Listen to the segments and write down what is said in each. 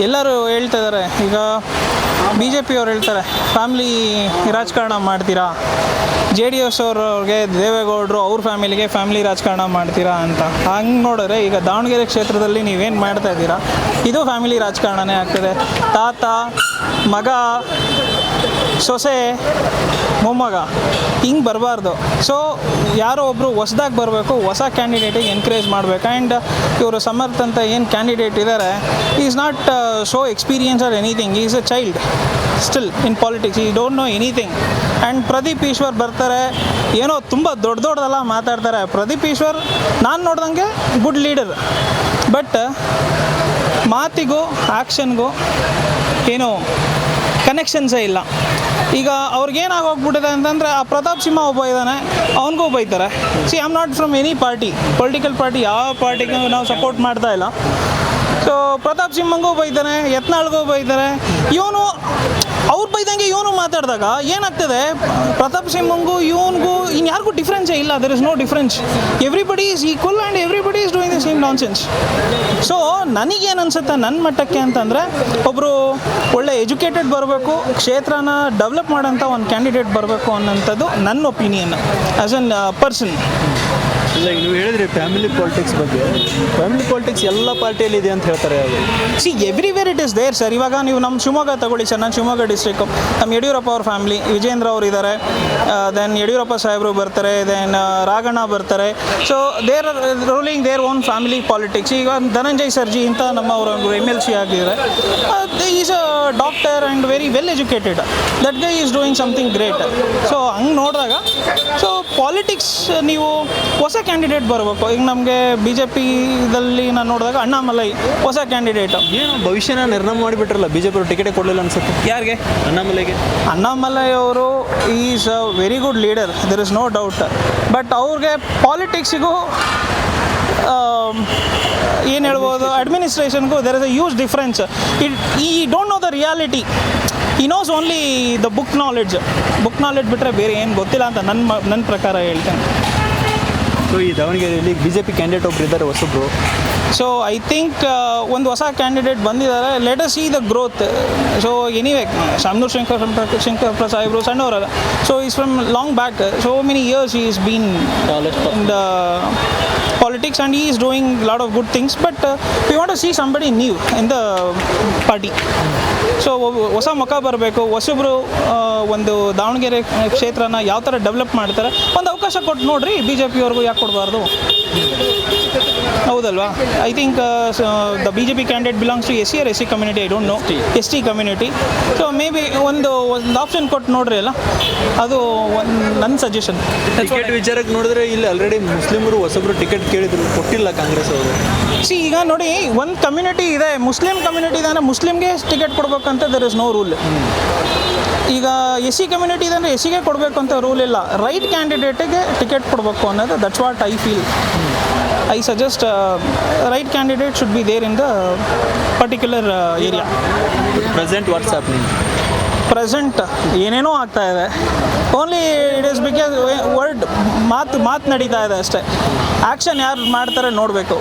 ಎಲ್ಲರೂ ಹೇಳ್ತಾ ಇದ್ದಾರೆ. ಈಗ BJP ಅವ್ರು ಹೇಳ್ತಾರೆ ಫ್ಯಾಮಿಲಿ ರಾಜಕಾರಣ ಮಾಡ್ತೀರಾ, JDS ಅವ್ರಿಗೆ ದೇವೇಗೌಡರು ಅವ್ರ ಫ್ಯಾಮಿಲಿಗೆ ಫ್ಯಾಮಿಲಿ ರಾಜಕಾರಣ ಮಾಡ್ತೀರಾ ಅಂತ. ಹಂಗೆ ನೋಡಿದ್ರೆ ಈಗ ದಾವಣಗೆರೆ ಕ್ಷೇತ್ರದಲ್ಲಿ ನೀವೇನು ಮಾಡ್ತಾ ಇದ್ದೀರಾ, ಇದು ಫ್ಯಾಮಿಲಿ ರಾಜಕಾರಣನೇ ಆಗ್ತದೆ. ತಾತ, ಮಗ, ಸೊಸೆ, ಮೊಮ್ಮಗ ಹಿಂಗೆ ಬರಬಾರ್ದು. ಸೊ ಯಾರೋ ಒಬ್ಬರು ಹೊಸ್ದಾಗಿ ಬರಬೇಕು, ಹೊಸ ಕ್ಯಾಂಡಿಡೇಟಿಗೆ ಎನ್ಕರೇಜ್ ಮಾಡಬೇಕು. ಆ್ಯಂಡ್ ಇವರು ಸಮರ್ಥ ಅಂತ ಏನು ಕ್ಯಾಂಡಿಡೇಟ್ ಇದ್ದಾರೆ, is not so experience or anything, is a child still in politics, he don't know anything. And Pradeep Eshwar ಬರ್ತಾರೆ, ಏನೋ ತುಂಬ ದೊಡ್ಡದೆಲ್ಲ ಮಾತಾಡ್ತಾರೆ. ಪ್ರದೀಪ್ ಈಶ್ವರ್ ನಾನು ನೋಡ್ದಂಗೆ ಗುಡ್ ಲೀಡರ್, ಬಟ್ ಮಾತಿಗೂ ಆ್ಯಕ್ಷನ್ಗೂ ಏನೋ ಕನೆಕ್ಷನ್ಸೇ ಇಲ್ಲ. ಈಗ ಅವ್ರಿಗೇನಾಗೋಗ್ಬಿಟ್ಟಿದೆ ಅಂತಂದರೆ, ಆ ಪ್ರತಾಪ್ ಸಿಂಹ ಒಬ್ಬ ಇದ್ದಾನೆ, ಅವನಿಗೂ ಬೈತಾರೆ. C I am not from any party, political party ಯಾವ ಪಾರ್ಟಿಗೂ ನಾವು ಸಪೋರ್ಟ್ ಮಾಡ್ತಾ ಇಲ್ಲ. ಸೊ ಪ್ರತಾಪ್ ಸಿಂಹಂಗೂ ಬೈತಾನೆ, ಯತ್ನಾಳ್ಗೂ ಬೈತಾರೆ. ಇವನು ಅವ್ರು ಬೈದಂಗೆ ಇವನು ಮಾತಾಡಿದಾಗ ಏನಾಗ್ತದೆ, ಪ್ರತಾಪ್ ಸಿಂಹಂಗೂ ಇವನಿಗೂ ಇನ್ಯಾರಿಗೂ ಡಿಫ್ರೆನ್ಸೇ ಇಲ್ಲ. There is no difference. Everybody is equal and everybody is doing the same nonsense. So ನನಗೇನು ಅನ್ಸುತ್ತೆ ನನ್ನ ಮಟ್ಟಕ್ಕೆ ಅಂತಂದರೆ, ಒಬ್ಬರು ಒಳ್ಳೆ ಎಜುಕೇಟೆಡ್ ಬರಬೇಕು, ಕ್ಷೇತ್ರನ ಡೆವಲಪ್ ಮಾಡೋಂಥ ಒಂದು ಕ್ಯಾಂಡಿಡೇಟ್ ಬರಬೇಕು ಅನ್ನೋಂಥದ್ದು ನನ್ನ ಒಪಿನಿಯನ್ ಆ್ಯಸ್ ಎನ್ ಪರ್ಸನ್. ಇಲ್ಲ, ನೀವು ಹೇಳಿದ್ರಿ ಫ್ಯಾಮಿಲಿ ಪಾಲಿಟಿಕ್ಸ್ ಬಗ್ಗೆ. ಫ್ಯಾಮಿಲಿ ಪಾಲಿಟಿಕ್ಸ್ ಎಲ್ಲ ಪಾರ್ಟಿಯಲ್ಲಿ ಇದೆ ಅಂತ ಹೇಳ್ತಾರೆ. See everywhere it is there sir. ಇವಾಗ ನೀವು ನಮ್ಮ ಶಿವಮೊಗ್ಗ ತಗೊಳ್ಳಿ ಸರ್, ನಾನು ಶಿವಮೊಗ್ಗ ಡಿಸ್ಟ್ರಿಕ್ಕು, ನಮ್ಮ ಯಡಿಯೂರಪ್ಪ ಅವ್ರ ಫ್ಯಾಮಿಲಿ, ವಿಜೇಂದ್ರ ಅವರು ಇದ್ದಾರೆ, ದೆನ್ ಯಡಿಯೂರಪ್ಪ ಸಾಹೇಬರು ಬರ್ತಾರೆ, ದೆನ್ ರಾಘಣ್ಣ ಬರ್ತಾರೆ. So there are ruling their own family politics. ಈಗ ಧನಂಜಯ್ ಸರ್ಜಿ ಅಂತ ನಮ್ಮ ಅವರು MLC ಆಗಿದ್ದಾರೆ. Is a doctor and very well educated. That guy is doing something great. So ಹಂಗೆ ನೋಡಿದಾಗ, ಸೊ ಪಾಲಿಟಿಕ್ಸ್ ನೀವು ಹೊಸ ಕ್ಯಾಂಡಿಡೇಟ್ ಬರಬೇಕು. ಈಗ ನಮಗೆ BJPದಲ್ಲಿ ನಾನು ನೋಡಿದಾಗ ಅಣ್ಣಾಮಲೈ ಹೊಸ ಕ್ಯಾಂಡಿಡೇಟ್. ಏನು ಭವಿಷ್ಯನ ನಿರ್ಣಯ ಮಾಡಿಬಿಟ್ರಲ್ಲ, BJP ಅವರು ಟಿಕೆಟೇ ಕೊಡಲಿಲ್ಲ ಅನ್ಸುತ್ತೆ. ಯಾರಿಗೆ? ಅಣ್ಣಾಮಲೈಗೆ. ಅಣ್ಣಾಮಲೈ ಅವರು is a very good leader, there is no doubt. But ಅವ್ರಿಗೆ ಪಾಲಿಟಿಕ್ಸಿಗೂ ಏನು ಹೇಳ್ಬೋದು, ಅಡ್ಮಿನಿಸ್ಟ್ರೇಷನ್ಗೂ there is a huge difference. He don't know the reality. He knows only the book knowledge ಬಿಟ್ಟರೆ ಬೇರೆ ಏನು ಗೊತ್ತಿಲ್ಲ ಅಂತ ನನ್ನ ಪ್ರಕಾರ ಹೇಳ್ತೇನೆ. ಸೊ ಈ ದಾವಣಗೆರೆಯಲ್ಲಿ BJP ಕ್ಯಾಂಡಿಡೇಟ್ ಒಬ್ರು ಇದ್ದಾರೆ, ಹೊಸಬ್ರು. ಸೊ ಐ ಥಿಂಕ್ ಒಂದು ಹೊಸ ಕ್ಯಾಂಡಿಡೇಟ್ ಬಂದಿದ್ದಾರೆ. Let us see the growth. So anyway Shamanur Shankar ಸಾಹೇಬರು ಸಣ್ಣವರಲ್ಲ. So is from long back, so many years he is been in the politics and he is doing a lot of good things, but we want to see somebody new in the party. So ಹೊಸ ಮುಖ ಬರಬೇಕು, ಹೊಸಬ್ರು ಒಂದು ದಾವಣಗೆರೆ ಕ್ಷೇತ್ರನ ಯಾವ ಥರ develop ಮಾಡ್ತಾರೆ ಒಂದು ಅವಕಾಶ ಕೊಟ್ಟು ನೋಡ್ರಿ. BJP ಅವ್ರಿಗೂ ಯಾಕೆ ಕೊಡಬಾರ್ದು? ಹೌದಲ್ವಾ? I think the BJP candidate belongs to SC or SC community, I don't know, ST community. So maybe ಒಂದು ಆಪ್ಷನ್ ಕೊಟ್ಟು ನೋಡ್ರಿ ಅಲ್ಲ, ಅದು ನನ್ನ ಸಜೆಷನ್. ಟಿಕೆಟ್ ವಿಚಾರಕ್ಕೆ ನೋಡಿದ್ರೆ ಇಲ್ಲಿ ಆಲ್ರೆಡಿ ಮುಸ್ಲಿಮರು ಹೊಸಬ್ರು ಟಿಕೆಟ್ ಕೇಳಿದ್ರು, ಕೊಟ್ಟಿಲ್ಲ ಕಾಂಗ್ರೆಸ್ ಅವರು. ಈಗ ನೋಡಿ, ಒಂದು ಕಮ್ಯುನಿಟಿ ಇದೆ, ಮುಸ್ಲಿಂ ಕಮ್ಯುನಿಟಿ ಇದೆ ಅಂದರೆ ಮುಸ್ಲಿಮ್ಗೆ ಟಿಕೆಟ್ ಕೊಡಬೇಕಂತ ದರ್ ಇಸ್ ನೋ ರೂಲ್. ಈಗ SC ಕಮ್ಯುನಿಟಿ ಇದೆ ಅಂದರೆ SCಗೆ ಕೊಡಬೇಕು ಅಂತ ರೂಲ್ ಇಲ್ಲ. ರೈಟ್ ಕ್ಯಾಂಡಿಡೇಟಿಗೆ ಟಿಕೆಟ್ ಕೊಡಬೇಕು ಅನ್ನೋದು, that's what I feel. I suggest right candidate should be there in the particular area. Present what's happening? Present ಏನೇನೋ ಆಗ್ತಾ ಇದೆ. Only it is because word ಮಾತು ನಡೀತಾ ಇದೆ ಅಷ್ಟೇ. ಆ್ಯಕ್ಷನ್ ಯಾರು ಮಾಡ್ತಾರೆ ನೋಡಬೇಕು.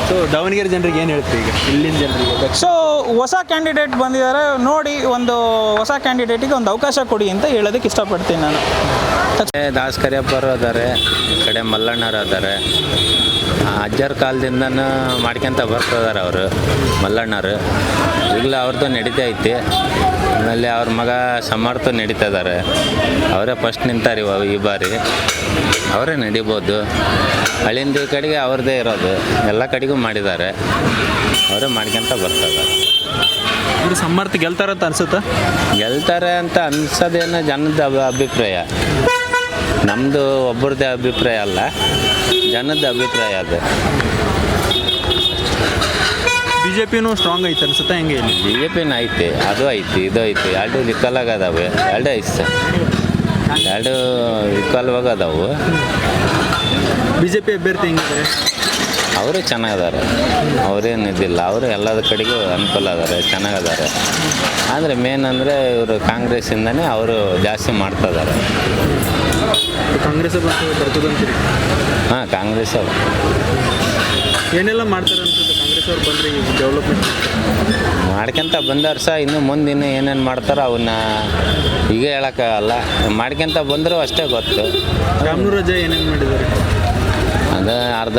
ಸೊ ದಾವಣಗೆರೆ ಜನರಿಗೆ ಏನು ಹೇಳ್ತೀವಿ ಈಗ, ಇಲ್ಲಿನ ಜನರಿಗೆ? ಸೊ ಹೊಸ ಕ್ಯಾಂಡಿಡೇಟ್ ಬಂದಿದ್ದಾರೆ ನೋಡಿ, ಒಂದು ಹೊಸ ಕ್ಯಾಂಡಿಡೇಟಿಗೆ ಒಂದು ಅವಕಾಶ ಕೊಡಿ ಅಂತ ಹೇಳೋದಕ್ಕೆ ಇಷ್ಟಪಡ್ತೀನಿ ನಾನು. ದಾಸ್ ಕರಿಯಪ್ಪರು ಅದಾರೆ, ಈ ಕಡೆ ಮಲ್ಲಣ್ಣರು ಅದಾರೆ. ಅಜ್ಜರ ಕಾಲದಿಂದನೂ ಮಾಡ್ಕೊಂತ ಬರ್ತಿದ್ದಾರೆ ಅವರು ಮಲ್ಲಣ್ಣರು. ಈಗಲೂ ಅವ್ರದ್ದು ನಡೀತಾ ಐತಿ. ಆಮೇಲೆ ಅವ್ರ ಮಗ ಸಮರ್ಥ ನಡೀತಾ ಇದ್ದಾರೆ. ಅವರೇ ಫಸ್ಟ್ ನಿಂತಾರೆ ಈ ಬಾರಿ, ಅವರೇ ನಡಿಬೋದು. ಹಳ್ಳಿಂದ ಈ ಕಡೆಗೆ ಅವ್ರದ್ದೇ ಇರೋದು, ಎಲ್ಲ ಕಡೆಗೂ ಮಾಡಿದ್ದಾರೆ, ಅವರೇ ಮಾಡ್ಕೊಂತ ಬರ್ತಿದ್ದಾರೆ. ಸಮರ್ಥ ಗೆಲ್ತಾರಂತ ಅನ್ಸುತ್ತಾ? ಗೆಲ್ತಾರೆ ಅಂತ ಅನ್ಸೋದೇನೋ ಜನದ ಅಭಿಪ್ರಾಯ, ನಮ್ಮದು ಒಬ್ಬರದ್ದೇ ಅಭಿಪ್ರಾಯ ಅಲ್ಲ, ಜನದ ಅಭಿಪ್ರಾಯ ಅದು. BJPನೂ ಸ್ಟ್ರಾಂಗ್ ಐತೆ ಅನ್ಸುತ್ತೆ, ಹೆಂಗೆ ಇಲ್ಲಿ? BJPನೂ ಐತಿ, ಅದು ಐತಿ, ಇದು ಐತಿ, ಎರಡು ಇಕ್ವಲಾಗದಾವೆ, ಎರಡೇ ಐತೆ, ಎರಡು ಇಕ್ವಲ್ವಾಗದಾವು. BJP ಅಭ್ಯರ್ಥಿ ಹೆಂಗಿದ್ದಾರೆ? ಅವರು ಚೆನ್ನಾಗಿದ್ದಾರೆ, ಅವರೇನು ಇದಿಲ್ಲ, ಅವರು ಎಲ್ಲದ ಕಡೆಗೂ ಅನುಕೂಲ ಅದಾರೆ, ಚೆನ್ನಾಗದಾರೆ. ಆದರೆ ಮೇನ್ ಅಂದರೆ ಇವರು ಕಾಂಗ್ರೆಸ್ಸಿಂದನೇ ಅವರು ಜಾಸ್ತಿ ಮಾಡ್ತಿದ್ದಾರೆ. ಕಾಂಗ್ರೆಸ್ ಬರ್ತದಂತೀರಿ? ಹಾಂ, ಕಾಂಗ್ರೆಸ್ ಏನೆಲ್ಲ ಮಾಡ್ತಾರೆ ಅನ್ಸುತ್ತೆ ಕಾಂಗ್ರೆಸ್? ಎಸ್ ಅವ್ರು ಬಂದರೆ ಈಗ ಡೆವಲಪ್ಮೆಂಟ್ ಮಾಡ್ಕೊಂತ ಬಂದವ್ರು ಸಹ ಇನ್ನು ಮುಂದೆ ಇನ್ನೂ ಏನೇನು ಮಾಡ್ತಾರೋ ಅವನ್ನ ಈಗ ಹೇಳೋಕ್ಕಾಗಲ್ಲ. ಮಾಡ್ಕೊಂತ ಬಂದರೂ ಅಷ್ಟೇ ಗೊತ್ತು. ರಾಮನೂರಜ್ಜ ಏನೇನು ಮಾಡಿದ್ದಾರೆ? ಅದು ಅರ್ಧ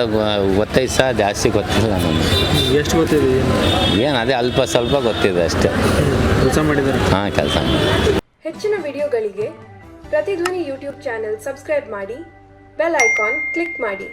ಗೊತ್ತೈತೆ ಸಹ, ಜಾಸ್ತಿ ಗೊತ್ತಿಲ್ಲ ನನಗೆ. ಎಷ್ಟು ಗೊತ್ತಿದೆ? ಏನು ಅದೇ ಅಲ್ಪ ಸ್ವಲ್ಪ ಗೊತ್ತಿದೆ ಅಷ್ಟೇ. ಕೆಲಸ ಮಾಡಿದ್ದಾರೆ? ಹಾಂ, ಕೆಲಸ ಮಾಡಿ. ಹೆಚ್ಚಿನ ವಿಡಿಯೋಗಳಿಗೆ ಪ್ರತಿಧ್ವನಿ ಯೂಟ್ಯೂಬ್ ಚಾನೆಲ್ ಸಬ್ಸ್ಕ್ರೈಬ್ ಮಾಡಿ, ಬೆಲ್ ಐಕಾನ್ ಕ್ಲಿಕ್ ಮಾಡಿ.